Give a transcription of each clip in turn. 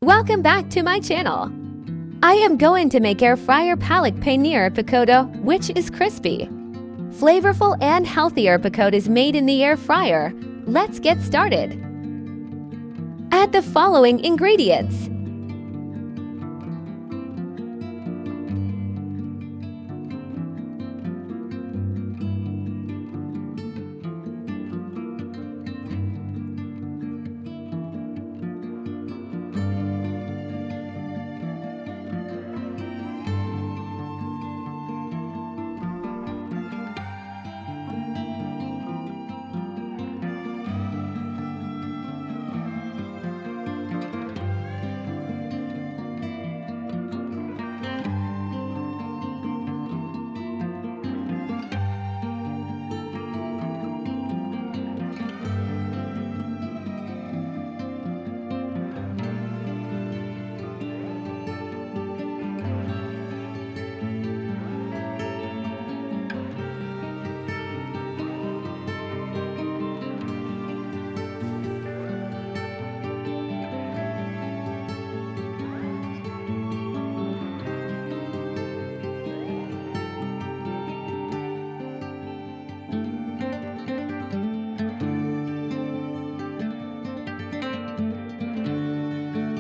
Welcome back to my channel. I am going to make air fryer Palak Paneer Pakora, which is crispy. Flavorful and healthier pakora is made in the air fryer. Let's get started. Add the following ingredients.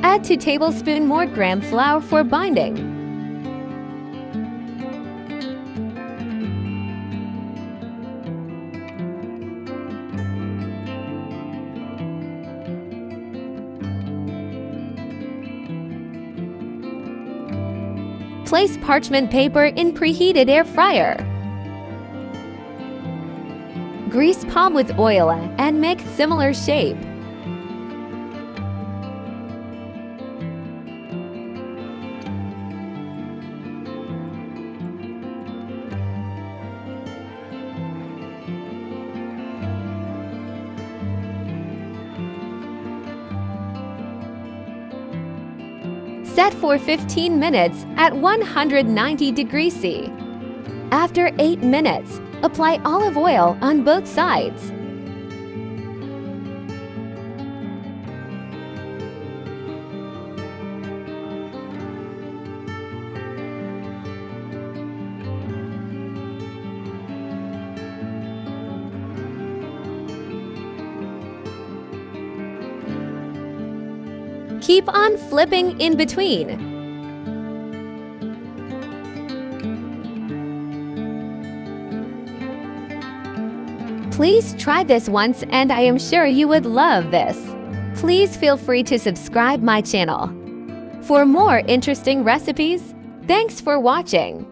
Add 2 tablespoons more gram flour for binding. Place parchment paper in preheated air fryer. Grease palm with oil and make similar shape. Set for 15 minutes at 190 degrees C. After 8 minutes, apply olive oil on both sides. Keep on flipping in between. Please try this once and I am sure you would love this. Please feel free to subscribe my channel for more interesting recipes. Thanks for watching.